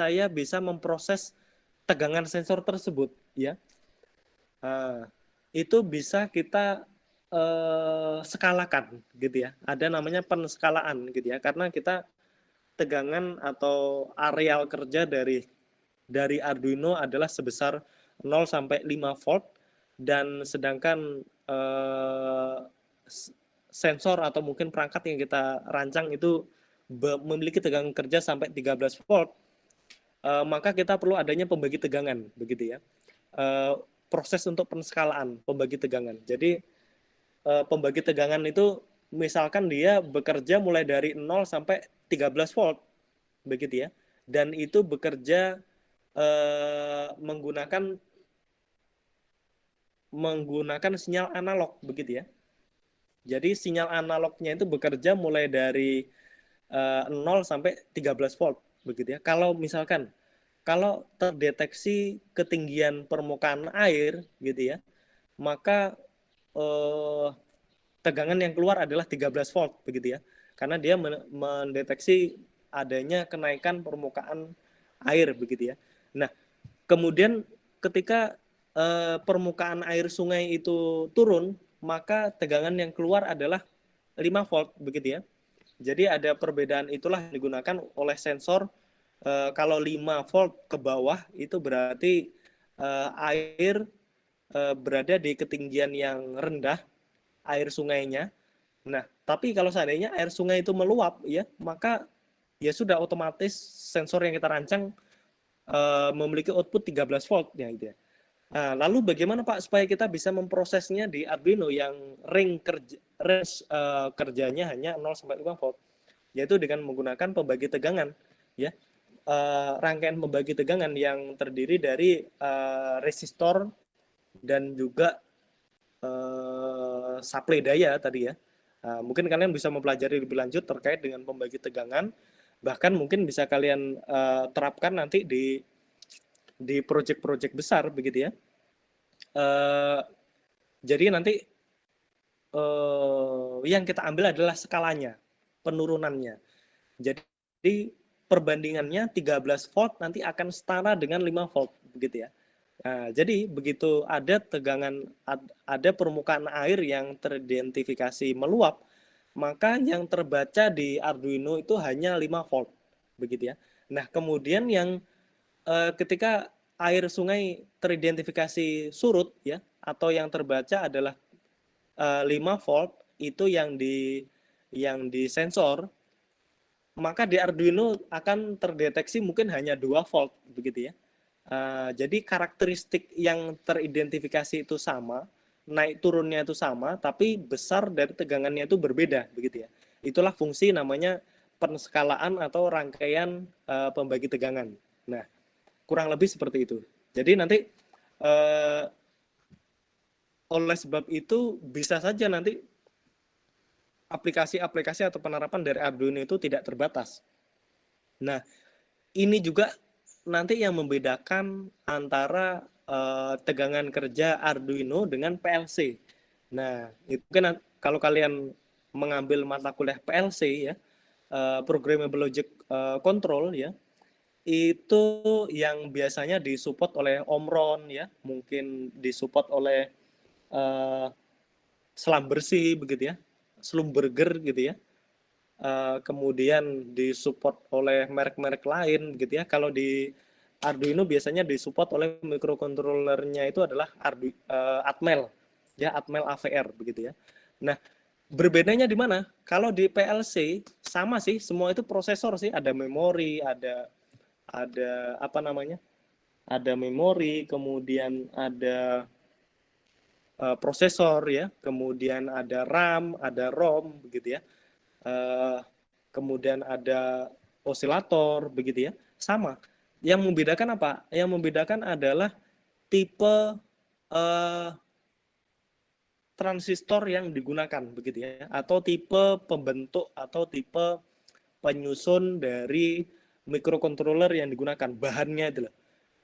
saya bisa memproses tegangan sensor tersebut, ya. Itu bisa kita skalakan, gitu ya. Ada namanya penskalaan, gitu ya. Karena kita tegangan atau areal kerja dari Arduino adalah sebesar 0 sampai 5 volt, dan sedangkan sensor atau mungkin perangkat yang kita rancang itu memiliki tegangan kerja sampai 13 volt, maka kita perlu adanya pembagi tegangan, begitu ya. Proses untuk penskalaan pembagi tegangan. Jadi pembagi tegangan itu misalkan dia bekerja mulai dari 0 sampai 13 volt, begitu ya. Dan itu bekerja menggunakan sinyal analog, begitu ya. Jadi sinyal analognya itu bekerja mulai dari 0 sampai 13 volt, begitu ya. Kalau misalkan kalau terdeteksi ketinggian permukaan air, gitu ya, maka tegangan yang keluar adalah 13 volt, begitu ya. Karena dia mendeteksi adanya kenaikan permukaan air, begitu ya. Nah, kemudian ketika permukaan air sungai itu turun, maka tegangan yang keluar adalah 5 volt, begitu ya. Jadi ada perbedaan itulah yang digunakan oleh sensor. Kalau 5 volt ke bawah itu berarti air berada di ketinggian yang rendah, air sungainya. Nah, tapi kalau seandainya air sungai itu meluap, ya, maka ya sudah otomatis sensor yang kita rancang memiliki output 13 volt, ya, gitu ya. Nah, lalu bagaimana Pak supaya kita bisa memprosesnya di Arduino yang range kerjanya hanya 0 sampai 5 volt, yaitu dengan menggunakan pembagi tegangan, ya. Rangkaian pembagi tegangan yang terdiri dari resistor dan juga supply daya tadi, ya. Mungkin kalian bisa mempelajari lebih lanjut terkait dengan pembagi tegangan, bahkan mungkin bisa kalian terapkan nanti di proyek-proyek besar, begitu ya. Jadi nanti yang kita ambil adalah skalanya, penurunannya. Jadi perbandingannya 13 volt nanti akan setara dengan 5 volt, begitu ya. Nah, jadi begitu ada tegangan, ada permukaan air yang teridentifikasi meluap, maka yang terbaca di Arduino itu hanya 5 volt, begitu ya. Nah, kemudian yang ketika air sungai teridentifikasi surut, ya, atau yang terbaca adalah 5 volt, itu yang di sensor, maka di Arduino akan terdeteksi mungkin hanya 2 volt, begitu ya. Jadi karakteristik yang teridentifikasi itu sama, naik turunnya itu sama, tapi besar dari tegangannya itu berbeda, begitu ya. Itulah fungsi namanya penskalaan atau rangkaian pembagi tegangan. Nah, kurang lebih seperti itu. Jadi nanti oleh sebab itu bisa saja nanti aplikasi-aplikasi atau penerapan dari Arduino itu tidak terbatas. Nah, ini juga nanti yang membedakan antara tegangan kerja Arduino dengan PLC. Nah, itu kan kalau kalian mengambil mata kuliah PLC, ya, Programmable Logic Control, ya, itu yang biasanya disupport oleh Omron, ya, mungkin disupport oleh selam bersih, begitu ya, Slumberger, gitu ya. Kemudian disupport oleh merek-merek lain, gitu ya. Kalau di Arduino biasanya disupport oleh microcontrollernya itu adalah Atmel, ya, Atmel AVR, begitu ya. Nah, berbedanya di mana? Kalau di PLC sama sih, semua itu prosesor sih, ada memori, ada apa namanya? Ada memori, kemudian ada prosesor, ya, kemudian ada RAM, ada ROM, begitu ya. Kemudian ada osilator, begitu ya. Sama. Yang membedakan apa? Yang membedakan adalah tipe transistor yang digunakan, begitu ya, atau tipe pembentuk atau tipe penyusun dari microcontroller yang digunakan, bahannya itu loh.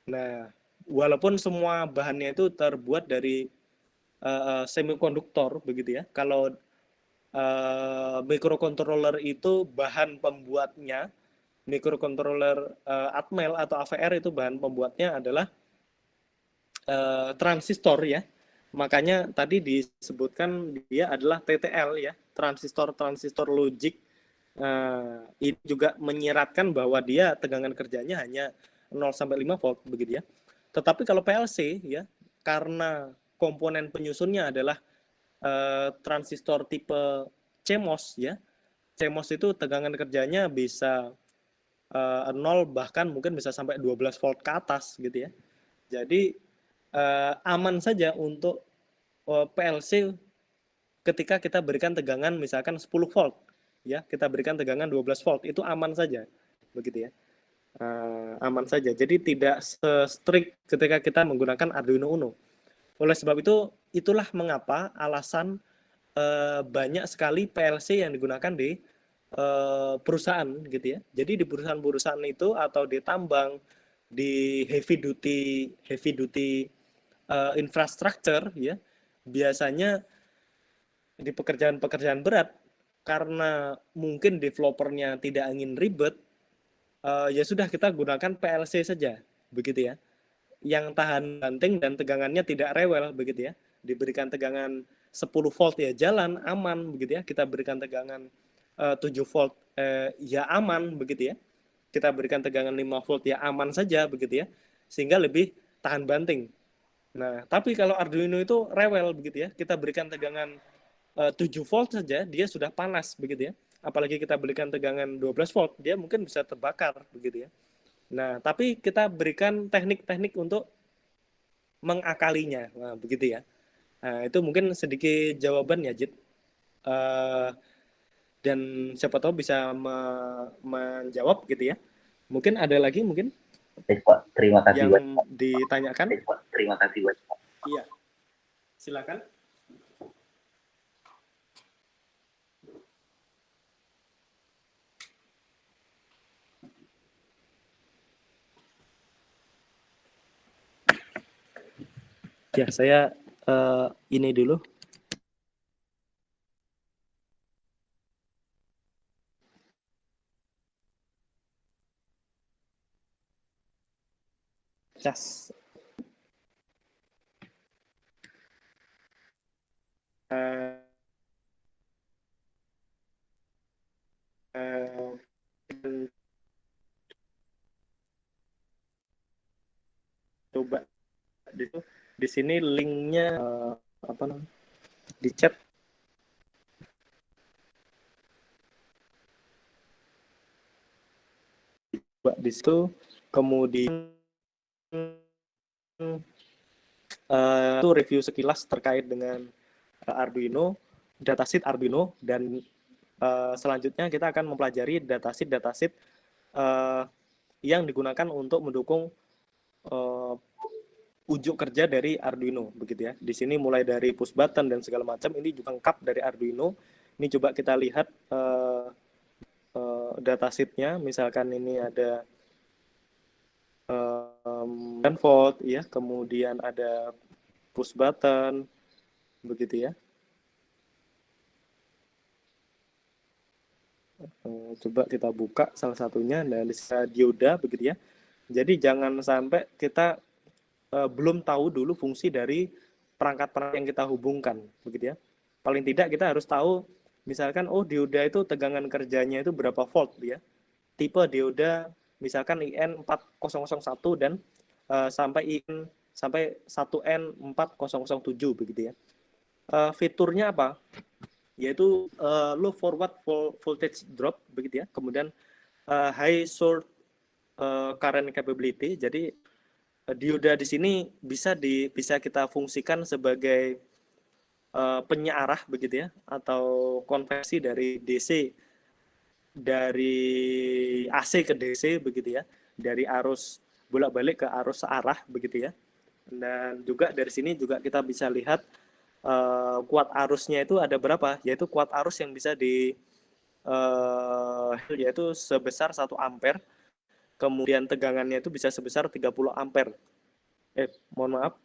Nah, walaupun semua bahannya itu terbuat dari semikonduktor, begitu ya. Kalau microcontroller itu bahan pembuatnya Microcontroller Atmel atau AVR itu bahan pembuatnya adalah transistor ya. Makanya tadi disebutkan dia adalah TTL ya, transistor logic. Ini juga menyiratkan bahwa dia tegangan kerjanya hanya 0 sampai 5 volt begitu ya. Tetapi kalau PLC ya, karena komponen penyusunnya adalah transistor tipe CMOS ya. CMOS itu tegangan kerjanya bisa 0 bahkan mungkin bisa sampai 12 volt ke atas gitu ya. Jadi aman saja untuk PLC ketika kita berikan tegangan misalkan 10 volt ya, kita berikan tegangan 12 volt itu aman saja begitu ya. Aman saja. Jadi tidak strict ketika kita menggunakan Arduino Uno. Oleh sebab itu itulah mengapa alasan banyak sekali PLC yang digunakan di perusahaan gitu ya. Jadi di perusahaan-perusahaan itu atau di tambang, di heavy duty infrastructure ya, biasanya di pekerjaan-pekerjaan berat karena mungkin developernya tidak ingin ribet, ya sudah kita gunakan PLC saja begitu ya. Yang tahan banting dan tegangannya tidak rewel begitu ya. Diberikan tegangan 10 volt ya jalan aman begitu ya. Kita berikan tegangan 7 volt ya aman begitu ya. Kita berikan tegangan 5 volt ya aman saja begitu ya. Sehingga lebih tahan banting. Nah, tapi kalau Arduino itu rewel begitu ya. Kita berikan tegangan 7 volt saja dia sudah panas begitu ya. Apalagi kita berikan tegangan 12 volt, dia mungkin bisa terbakar begitu ya. Nah, tapi kita berikan teknik-teknik untuk mengakalinya. Nah, begitu ya. Nah, itu mungkin sedikit jawaban ya, Jit. Dan siapa tahu bisa menjawab gitu ya. Mungkin ada lagi mungkin Terima kasih yang ditanyakan. Terima kasih buat. Iya. Silakan. Ya, saya ini dulu. Cas. Coba di sini linknya apa namanya di chat. Di situ kemudian itu review sekilas terkait dengan Arduino, datasheet Arduino, dan selanjutnya kita akan mempelajari datasheet yang digunakan untuk mendukung ujuk kerja dari Arduino begitu ya. Di sini mulai dari push button dan segala macam ini juga lengkap dari Arduino. Ini coba kita lihat datasheetnya, misalkan ini ada 10 volt ya, kemudian ada push button begitu ya. Coba kita buka salah satunya dan bisa dioda begitu ya. Jadi jangan sampai kita belum tahu dulu fungsi dari perangkat-perangkat yang kita hubungkan begitu ya. Paling tidak kita harus tahu misalkan dioda itu tegangan kerjanya itu berapa volt ya. Tipe dioda misalkan IN4001 dan sampai 1N4007 begitu ya. Fiturnya apa? Yaitu low forward voltage drop begitu ya. Kemudian high source current capability. Jadi dioda di sini bisa kita fungsikan sebagai penyearah begitu ya, atau konversi dari AC ke DC begitu ya, dari arus bolak-balik ke arus searah begitu ya. Dan juga dari sini juga kita bisa lihat kuat arusnya itu ada berapa, yaitu kuat arus yang bisa yaitu sebesar 1 ampere, kemudian tegangannya itu bisa sebesar 30 ampere. Mohon maaf,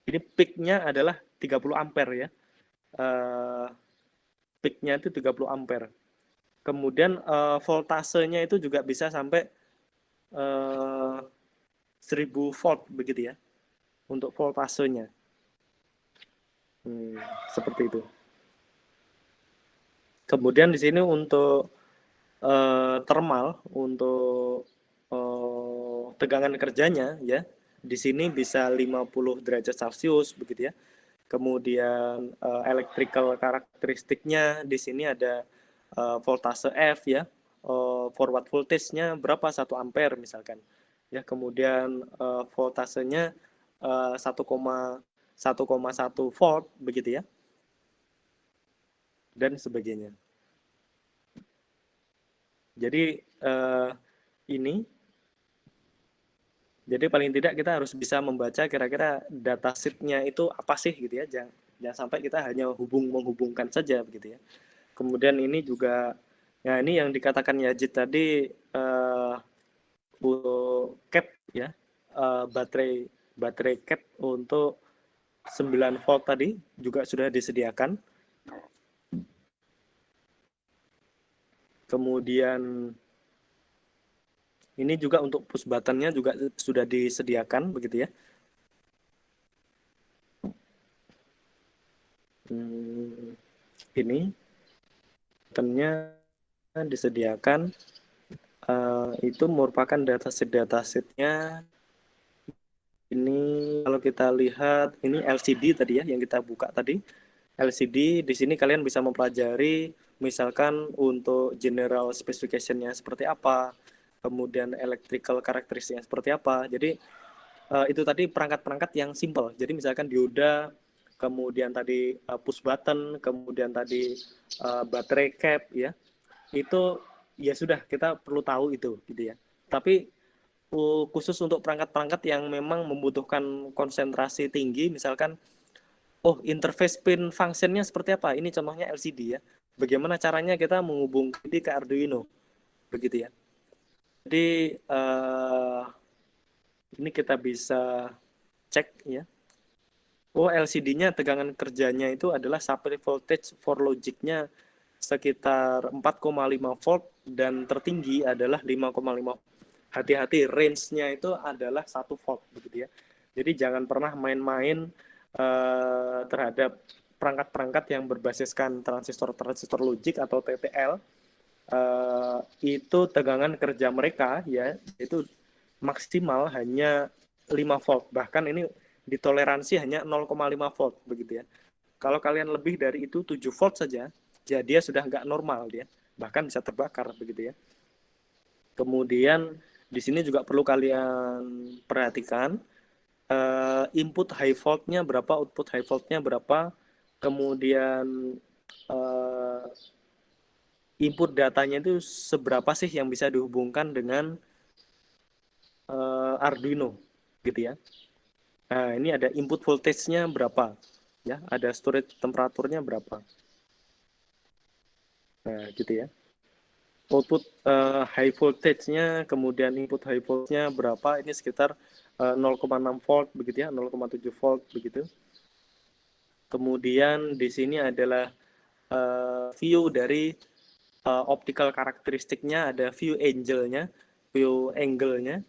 ini peak-nya adalah 30 ampere ya. Peak-nya itu 30 ampere. Kemudian voltasenya itu juga bisa sampai 1000 volt begitu ya untuk voltasenya. Seperti itu. Kemudian di sini untuk thermal, untuk tegangan kerjanya ya, di sini bisa 50 derajat Celcius begitu ya. Kemudian electrical karakteristiknya di sini ada voltase F ya, forward voltage-nya berapa 1 ampere misalkan. Ya, kemudian voltasenya 1,1 volt begitu ya. Dan sebagainya. Jadi ini jadi paling tidak kita harus bisa membaca kira-kira datasheet-nya itu apa sih gitu ya. Jangan sampai kita hanya menghubungkan saja begitu ya. Kemudian ini juga, ya ini yang dikatakan Yazid tadi cap ya, baterai cap untuk 9 volt tadi juga sudah disediakan. Kemudian ini juga untuk push button-nya juga sudah disediakan begitu ya. Ini button-nya disediakan, itu merupakan dataset-nya. Ini kalau kita lihat ini LCD tadi ya yang kita buka tadi. LCD di sini kalian bisa mempelajari misalkan untuk general specification-nya seperti apa, kemudian electrical karakteristiknya seperti apa. Jadi itu tadi perangkat-perangkat yang simple. Jadi misalkan dioda, kemudian tadi push button, kemudian tadi baterai cap ya. Itu ya sudah kita perlu tahu itu gitu ya. Tapi khusus untuk perangkat-perangkat yang memang membutuhkan konsentrasi tinggi, misalkan interface pin functionnya seperti apa? Ini contohnya LCD ya. Bagaimana caranya kita menghubungkan ke Arduino, begitu ya. Jadi ini kita bisa cek ya. LCD-nya tegangan kerjanya itu adalah supply voltage for logic-nya sekitar 4,5 volt dan tertinggi adalah 5,5. Hati-hati, range-nya itu adalah 1 volt begitu ya. Jadi jangan pernah main-main terhadap perangkat-perangkat yang berbasiskan transistor logic atau TTL. Itu tegangan kerja mereka ya itu maksimal hanya 5 volt. Bahkan ini ditoleransi hanya 0,5 volt begitu ya. Kalau kalian lebih dari itu 7 volt saja, ya dia sudah nggak normal dia, bahkan bisa terbakar begitu ya. Kemudian di sini juga perlu kalian perhatikan input high voltnya berapa, output high voltnya berapa, kemudian input datanya itu seberapa sih yang bisa dihubungkan dengan Arduino gitu ya. Nah, ini ada input voltage-nya berapa ya, ada storage temperaturnya berapa. Nah, gitu ya. Output high voltage-nya, kemudian input high voltage-nya berapa, ini sekitar 0,6 volt begitu ya, 0,7 volt begitu. Kemudian di sini adalah view dari optical karakteristiknya, ada view angle-nya.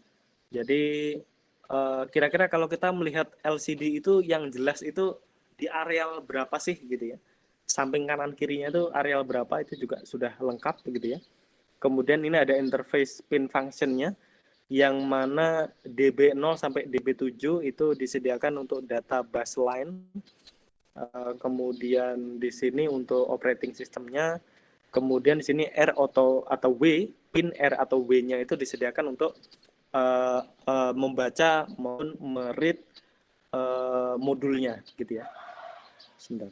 Jadi kira-kira kalau kita melihat LCD itu yang jelas itu di areal berapa sih gitu ya. Samping kanan kirinya itu areal berapa itu juga sudah lengkap begitu ya. Kemudian ini ada interface pin function-nya yang mana DB0 sampai DB7 itu disediakan untuk data bus line. Kemudian di sini untuk operating system-nya. Kemudian di sini R atau W, pin R atau W-nya itu disediakan untuk membaca maupun meread modulnya gitu ya. Sebentar.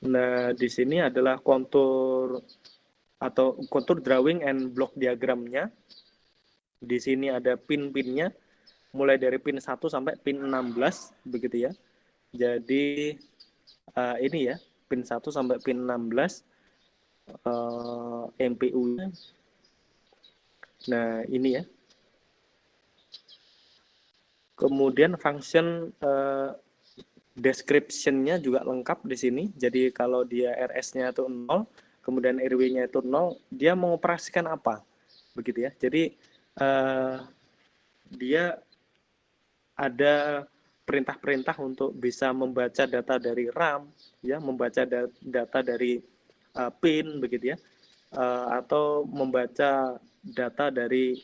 Nah, di sini adalah kontur drawing and block diagramnya. Di sini ada pin-pinnya mulai dari pin 1 sampai pin 16 begitu ya. Jadi ini ya, pin 1 sampai pin 16 MPU-nya. Nah, ini ya. Kemudian function description-nya juga lengkap di sini. Jadi kalau dia RS-nya itu 0, kemudian RW-nya itu 0, dia mengoperasikan apa, begitu ya. Jadi dia ada perintah-perintah untuk bisa membaca data dari RAM, ya, membaca data dari PIN, begitu ya, atau membaca data dari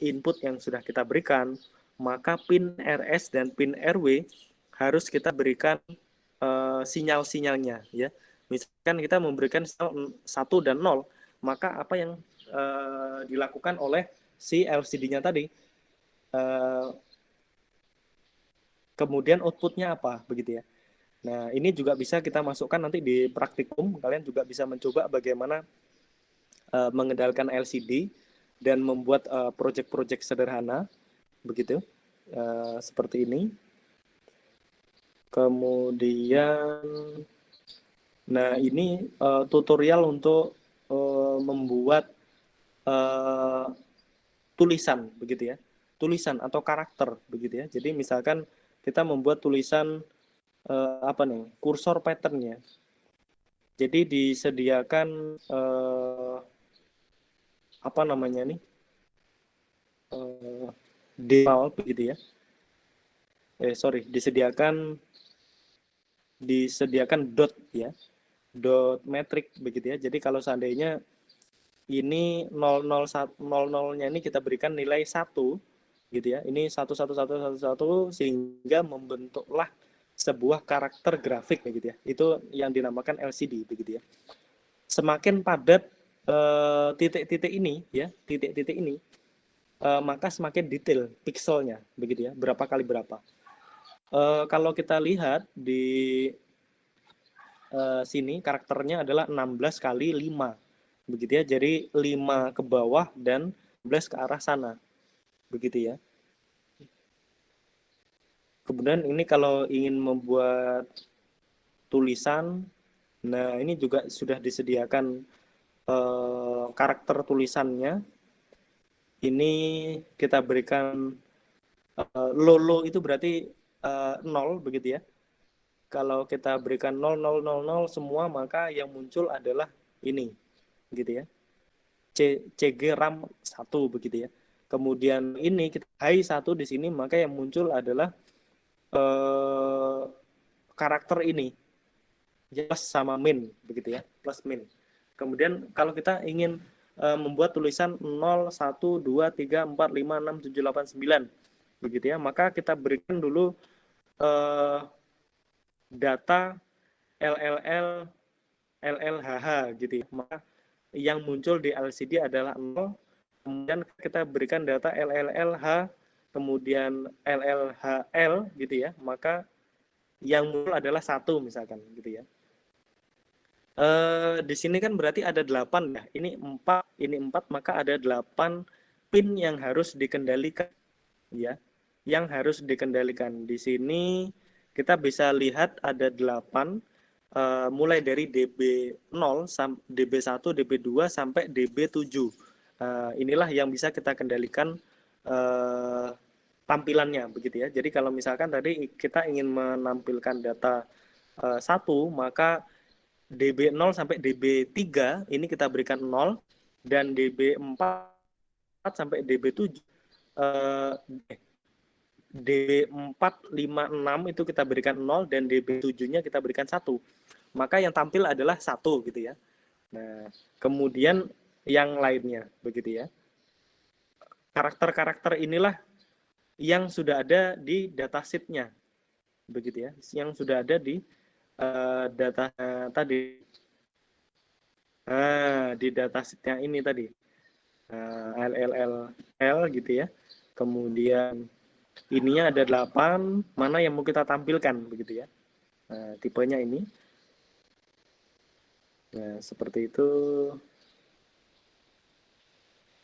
input yang sudah kita berikan. Maka PIN RS dan PIN RW harus kita berikan sinyal-sinyalnya, ya. Misalkan kita memberikan 1 dan 0, maka apa yang dilakukan oleh si LCD-nya tadi, kemudian outputnya apa, begitu ya. Nah, ini juga bisa kita masukkan nanti di praktikum. Kalian juga bisa mencoba bagaimana mengendalikan LCD dan membuat proyek-proyek sederhana, begitu, seperti ini. Kemudian, nah ini tutorial untuk membuat tulisan, begitu ya, tulisan atau karakter, begitu ya. Jadi misalkan kita membuat tulisan apa nih, kursor pattern-nya. Jadi disediakan apa namanya nih, default, begitu ya. Disediakan dot, ya, dot metrik, begitu ya. Jadi kalau seandainya ini 00nya ini kita berikan nilai 1, gitu ya. Ini 11111 sehingga membentuklah sebuah karakter grafik, begitu ya. Itu yang dinamakan LCD, begitu ya. Semakin padat titik-titik ini, ya, titik-titik ini, maka semakin detail pixelnya, begitu ya. Berapa kali berapa. Kalau kita lihat di sini karakternya adalah 16 kali 5, begitu ya. Jadi 5 ke bawah dan 11 ke arah sana, begitu ya. Kemudian ini kalau ingin membuat tulisan, nah ini juga sudah disediakan karakter tulisannya. Ini kita berikan low itu berarti 0, begitu ya. Kalau kita berikan 0000 semua, maka yang muncul adalah ini, gitu ya. CG RAM 1, begitu ya. Kemudian ini kita high 1 di sini, maka yang muncul adalah karakter ini, plus sama min, begitu ya, plus min. Kemudian kalau kita ingin membuat tulisan 0, 1, 2, 3, 4, 5, 6, 7, 8, 9, begitu ya, maka kita berikan dulu data LLL, LLHH, gitu ya. Maka yang muncul di LCD adalah 0, kemudian kita berikan data LLLH, kemudian LLHL, gitu ya, maka yang muncul adalah 1 misalkan, gitu ya. Di sini kan berarti ada 8 ya, ini 4, maka ada 8 pin yang harus dikendalikan, ya, yang harus dikendalikan. Di sini kita bisa lihat ada 8, mulai dari DB0, DB1, DB2 sampai DB7. Inilah yang bisa kita kendalikan tampilannya, begitu ya. Jadi kalau misalkan tadi kita ingin menampilkan data 1, maka DB0 sampai DB3 ini kita berikan 0, dan DB4 sampai DB7 DB4, 5, 6 itu kita berikan 0, dan DB7-nya kita berikan 1. Maka yang tampil adalah 1, gitu ya. Nah, kemudian yang lainnya, begitu ya. Karakter-karakter inilah yang sudah ada di datasheet-nya, begitu ya. Yang sudah ada di data tadi. Di datasheet yang ini tadi. LLL, gitu ya. Kemudian ininya ada 8, mana yang mau kita tampilkan, begitu ya. Nah, tipenya ini. Nah, seperti itu.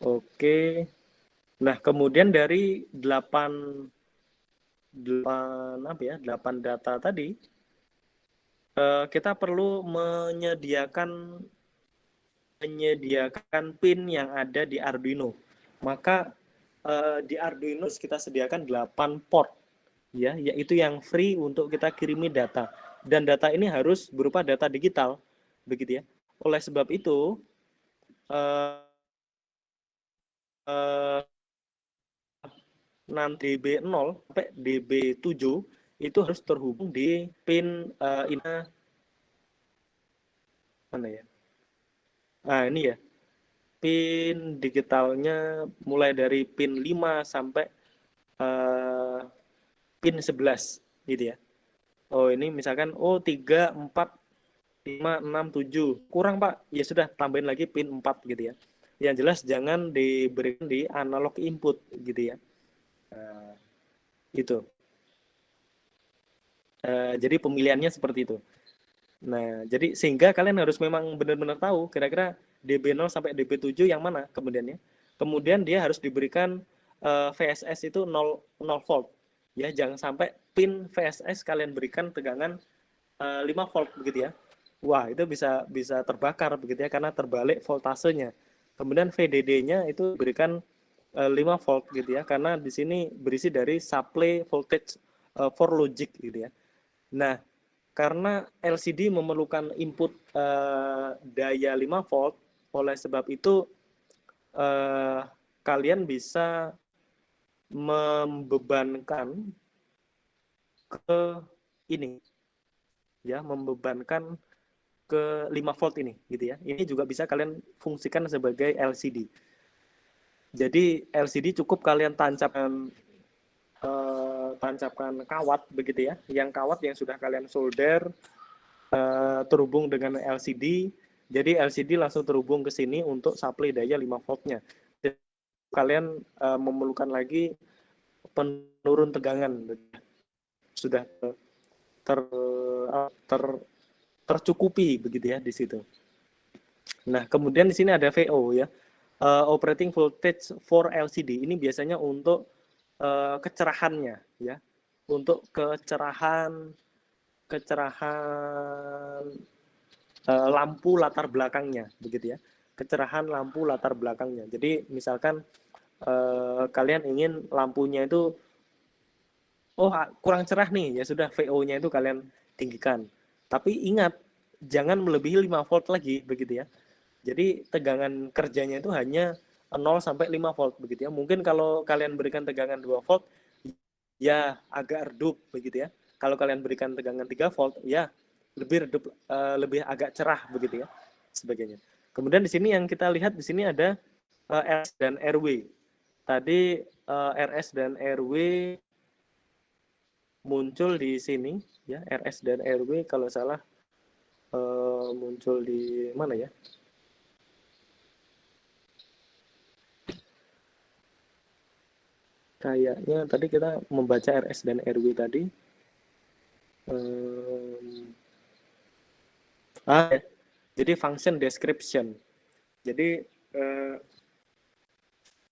Oke. Nah, kemudian dari 8 data tadi, kita perlu menyediakan pin yang ada di Arduino. Maka di Arduino kita sediakan 8 port, ya, yaitu yang free untuk kita kirimi data. Dan data ini harus berupa data digital, begitu ya. oleh sebab itu uh, uh, nanti DB0 sampai DB7 itu harus terhubung di pin mana ya? Nah, ini ya. Pin digitalnya mulai dari pin 5 sampai pin 11 gitu ya. Oh, ini misalkan 3, 4, 5, 6, 7. Kurang, Pak. Ya sudah, tambahin lagi pin 4 gitu ya. Yang jelas jangan diberikan di analog input gitu ya. Itu. Jadi pemilihannya seperti itu. Nah, jadi sehingga kalian harus memang benar-benar tahu kira-kira DB0 sampai DB7 yang mana kemudiannya. Kemudian dia harus diberikan VSS itu 0 volt. Ya, jangan sampai pin VSS kalian berikan tegangan 5 volt begitu ya. Wah, itu bisa terbakar begitu ya karena terbalik voltasenya. Kemudian VDD-nya itu diberikan 5 volt gitu ya karena di sini berisi dari supply voltage for logic gitu ya. Nah, karena LCD memerlukan input daya 5 volt, oleh sebab itu kalian bisa membebankan ke ini ya, membebankan ke 5 volt ini gitu ya. Ini juga bisa kalian fungsikan sebagai LCD. Jadi LCD cukup kalian tancapkan kawat begitu ya. Yang kawat yang sudah kalian solder terhubung dengan LCD. Jadi LCD langsung terhubung ke sini untuk supply daya 5 voltnya. Jadi, kalian memerlukan lagi penurun tegangan. Sudah tercukupi begitu ya di situ. Nah, kemudian di sini ada VO ya. Operating voltage for LCD ini biasanya untuk kecerahannya ya. Untuk kecerahan lampu latar belakangnya begitu ya, kecerahan lampu latar belakangnya. Jadi misalkan kalian ingin lampunya itu kurang cerah nih, ya sudah VO-nya itu kalian tinggikan, tapi ingat jangan melebihi 5 volt lagi begitu ya. Jadi tegangan kerjanya itu hanya 0 sampai 5 volt begitu ya. Mungkin kalau kalian berikan tegangan 2 volt ya agak redup begitu ya. Kalau kalian berikan tegangan 3 volt ya lebih redup, lebih agak cerah begitu ya sebagainya. Kemudian di sini yang kita lihat di sini ada RS dan RW. Tadi RS dan RW muncul di sini ya, RS dan RW kalau salah muncul di mana ya? Kayaknya tadi kita membaca RS dan RW tadi. Ya. Jadi function description. Jadi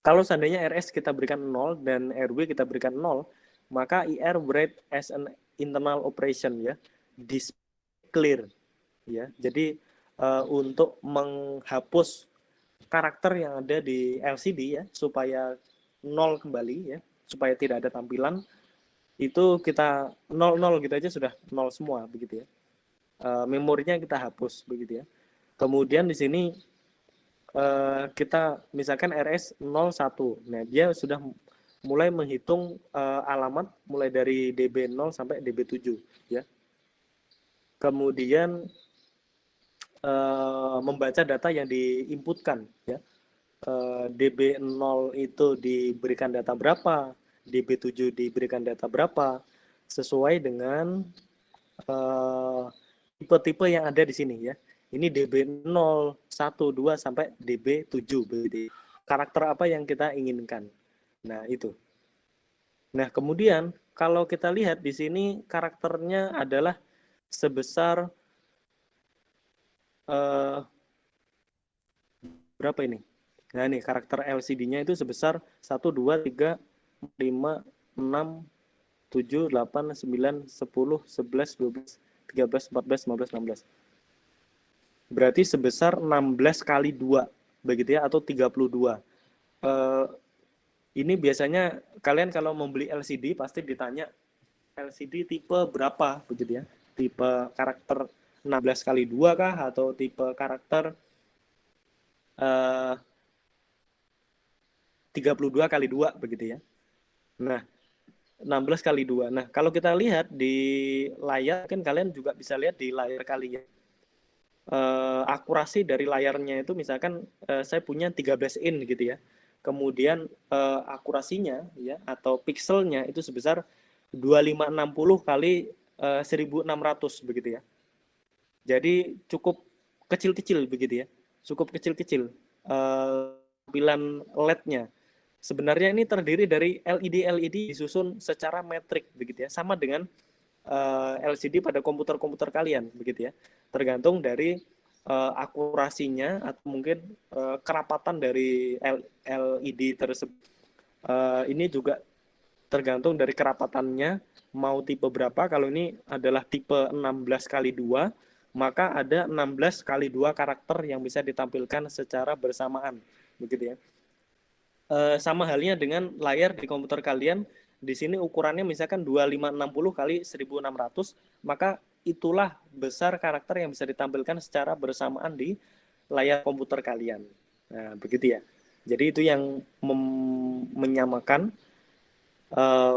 kalau seandainya RS kita berikan 0 dan RW kita berikan 0, maka IR read as an internal operation ya, display clear ya. Jadi untuk menghapus karakter yang ada di LCD ya supaya 0 kembali ya, supaya tidak ada tampilan, itu kita 00 gitu aja sudah 0 semua begitu ya. Memorinya kita hapus begitu ya. Kemudian di sini kita misalkan RS 01. Nah, dia sudah mulai menghitung alamat mulai dari DB0 sampai DB7 ya. Kemudian membaca data yang diinputkan ya. DB0 itu diberikan data berapa, DB7 diberikan data berapa, sesuai dengan tipe-tipe yang ada di sini ya. Ini DB0, 1, 2 sampai DB7 begitu. Karakter apa yang kita inginkan. Nah, itu. Nah, kemudian kalau kita lihat di sini karakternya adalah sebesar berapa ini? Nah, ini karakter LCD-nya itu sebesar 1, 2, 3, 5, 6, 7, 8, 9, 10, 11, 12, 13, 14, 15, 16. Berarti sebesar 16 kali 2, begitu ya, atau 32. Ini biasanya kalian kalau membeli LCD pasti ditanya LCD tipe berapa, begitu ya. Tipe karakter 16x2 kah, atau tipe karakter 32x2 begitu ya. Nah, 16x2. Nah, kalau kita lihat di layar, kan kalian juga bisa lihat di layar kalian. Akurasi dari layarnya itu misalkan saya punya 13 in gitu ya. Kemudian akurasinya ya atau pixelnya itu sebesar 2560 kali 1600 begitu ya. Jadi cukup kecil-kecil begitu ya. Cukup kecil-kecil tampilan LED-nya. Sebenarnya ini terdiri dari LED disusun secara metrik begitu ya. Sama dengan LCD pada komputer-komputer kalian begitu ya. Tergantung dari akurasinya atau mungkin kerapatan dari LED tersebut. Ini juga tergantung dari kerapatannya mau tipe berapa. Kalau ini adalah tipe 16x2, maka ada 16x2 karakter yang bisa ditampilkan secara bersamaan begitu ya. Sama halnya dengan layar di komputer kalian. Di sini ukurannya misalkan 2560 kali 1600, maka itulah besar karakter yang bisa ditampilkan secara bersamaan di layar komputer kalian. Nah, begitu ya. Jadi itu yang menyamakan.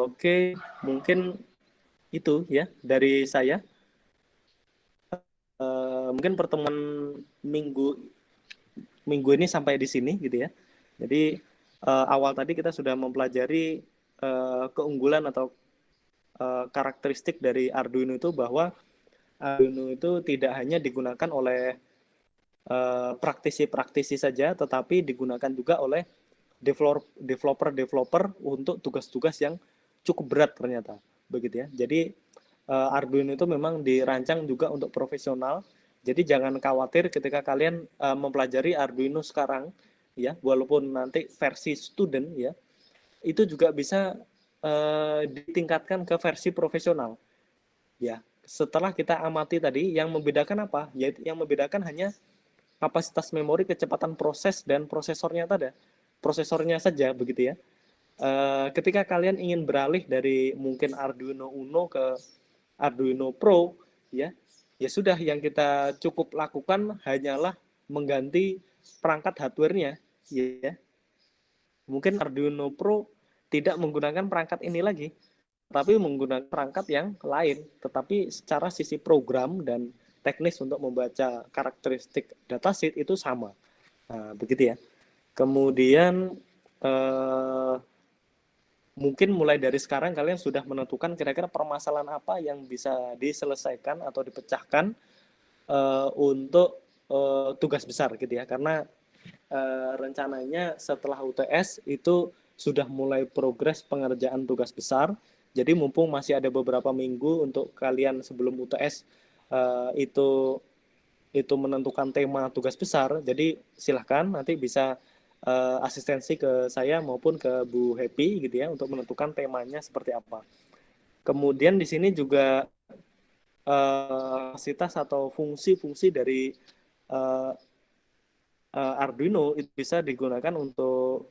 Oke, mungkin itu ya dari saya. Mungkin pertemuan minggu ini sampai di sini gitu ya. Jadi awal tadi kita sudah mempelajari keunggulan atau karakteristik dari Arduino itu, bahwa Arduino itu tidak hanya digunakan oleh praktisi-praktisi saja, tetapi digunakan juga oleh developer untuk tugas-tugas yang cukup berat ternyata begitu ya. Jadi Arduino itu memang dirancang juga untuk profesional. Jadi jangan khawatir ketika kalian mempelajari Arduino sekarang ya, walaupun nanti versi student ya, itu juga bisa ditingkatkan ke versi profesional. Ya, setelah kita amati tadi, yang membedakan apa? Yaitu yang membedakan hanya kapasitas memori, kecepatan proses, dan prosesornya saja begitu ya. Ketika kalian ingin beralih dari mungkin Arduino Uno ke Arduino Pro ya, ya sudah, yang kita cukup lakukan hanyalah mengganti perangkat hardware-nya ya. Mungkin Arduino Pro tidak menggunakan perangkat ini lagi, tapi menggunakan perangkat yang lain, tetapi secara sisi program dan teknis untuk membaca karakteristik datasheet itu sama. Nah, begitu ya. Kemudian mungkin mulai dari sekarang kalian sudah menentukan kira-kira permasalahan apa yang bisa diselesaikan atau dipecahkan untuk tugas besar gitu ya. Karena rencananya setelah UTS itu sudah mulai progres pengerjaan tugas besar. Jadi mumpung masih ada beberapa minggu untuk kalian sebelum UTS itu menentukan tema tugas besar. Jadi silahkan nanti bisa asistensi ke saya maupun ke Bu Happy gitu ya untuk menentukan temanya seperti apa. Kemudian di sini juga kapasitas atau fungsi-fungsi dari Arduino itu bisa digunakan untuk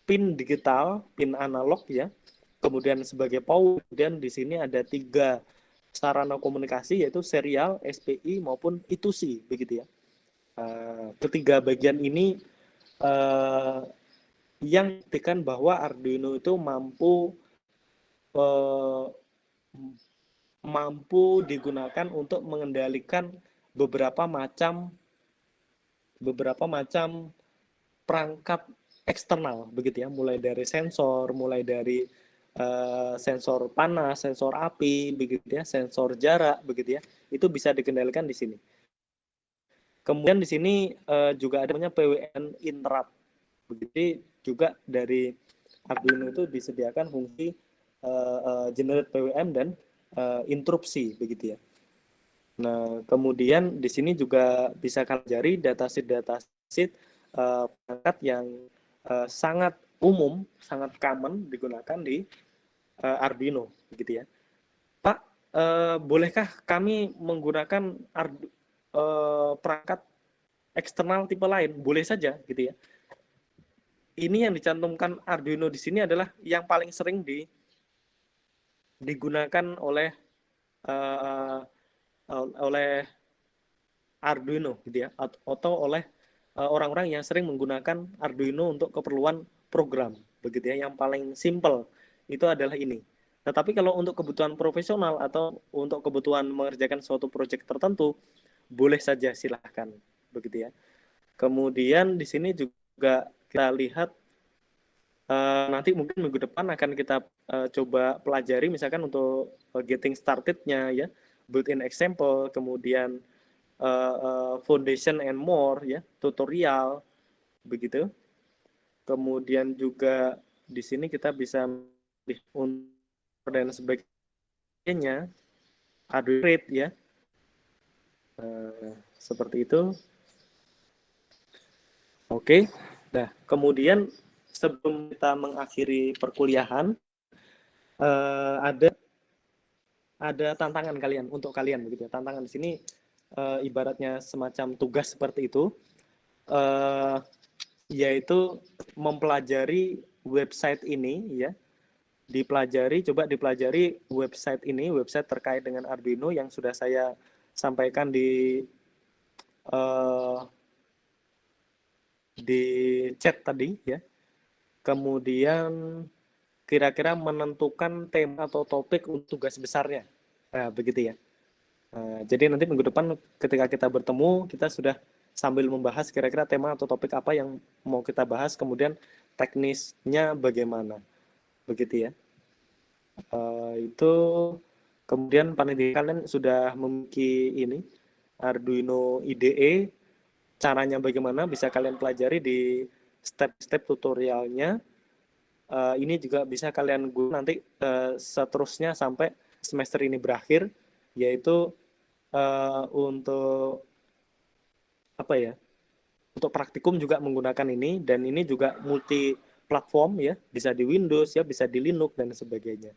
pin digital, pin analog ya. Kemudian sebagai power, dan di sini ada 3 sarana komunikasi, yaitu serial, SPI maupun I2C begitu ya. Ketiga bagian ini yang buktikan bahwa Arduino itu mampu digunakan untuk mengendalikan beberapa macam perangkat eksternal begitu ya, mulai dari sensor, mulai dari sensor panas, sensor api begitu ya, sensor jarak begitu ya, itu bisa dikendalikan di sini. Kemudian di sini juga ada namanya PWM interrupt. Begitu juga dari Arduino itu disediakan fungsi generate PWM dan interupsi begitu ya. Nah, kemudian di sini juga bisa kalian pelajari dataset perangkat yang sangat umum, sangat common digunakan di Arduino begitu ya. Pak, bolehkah kami menggunakan perangkat eksternal tipe lain? Boleh saja gitu ya. Ini yang dicantumkan Arduino di sini adalah yang paling sering digunakan oleh Arduino gitu ya, atau oleh orang-orang yang sering menggunakan Arduino untuk keperluan program begitu ya. Yang paling simple itu adalah ini. Tetapi kalau untuk kebutuhan profesional atau untuk kebutuhan mengerjakan suatu proyek tertentu, boleh saja silahkan begitu ya. Kemudian di sini juga kita lihat nanti mungkin minggu depan akan kita coba pelajari misalkan untuk getting started-nya ya, built-in example, kemudian foundation and more ya, tutorial begitu. Kemudian juga di sini kita bisa dan sebagainya, Android ya, seperti itu. Oke, nah kemudian sebelum kita mengakhiri perkuliahan, ada tantangan kalian untuk kalian begitu ya. Tantangan di sini ibaratnya semacam tugas seperti itu, yaitu mempelajari website ini ya. Coba dipelajari website ini, website terkait dengan Arduino yang sudah saya sampaikan di chat tadi ya. Kemudian kira-kira menentukan tema atau topik untuk tugas besarnya. Nah, begitu ya. Jadi nanti minggu depan ketika kita bertemu, kita sudah sambil membahas kira-kira tema atau topik apa yang mau kita bahas, kemudian teknisnya bagaimana. Begitu ya. Itu kemudian panitia kalian sudah memiliki ini Arduino IDE, caranya bagaimana bisa kalian pelajari di step-step tutorialnya. Ini juga bisa kalian gunakan nanti seterusnya sampai semester ini berakhir, yaitu untuk apa ya? Untuk praktikum juga menggunakan ini, dan ini juga multi platform ya, bisa di Windows ya, bisa di Linux dan sebagainya.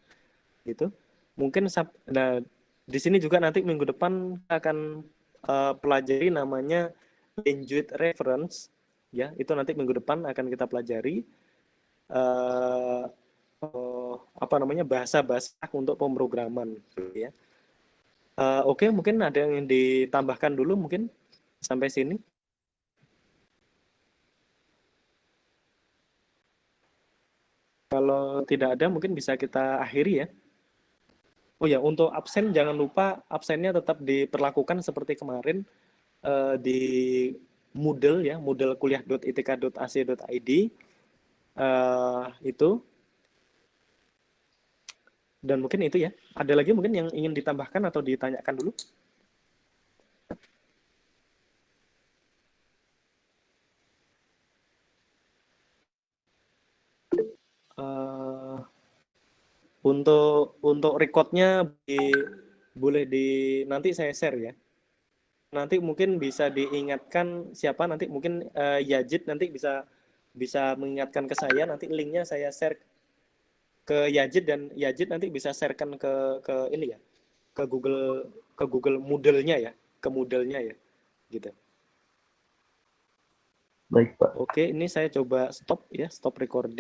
Gitu. Mungkin nah di sini juga nanti minggu depan akan pelajari namanya language reference ya, itu nanti minggu depan akan kita pelajari apa namanya bahasa-bahasa untuk pemrograman ya. Oke, mungkin ada yang ditambahkan dulu mungkin sampai sini. Kalau tidak ada mungkin bisa kita akhiri ya. Oh ya, untuk absen jangan lupa absennya tetap diperlakukan seperti kemarin di Moodle ya, Moodle kuliah.itk.ac.id itu. Dan mungkin itu ya. Ada lagi mungkin yang ingin ditambahkan atau ditanyakan dulu? Untuk recordnya boleh nanti saya share ya. Nanti mungkin bisa diingatkan siapa, nanti mungkin Yazid nanti bisa mengingatkan ke saya, nanti linknya saya share ke Yazid, dan Yazid nanti bisa sharekan ke ini ya, ke Google Moodle-nya ya, ke Moodle-nya ya, gitu. Baik, Pak. Oke, ini saya coba stop recording.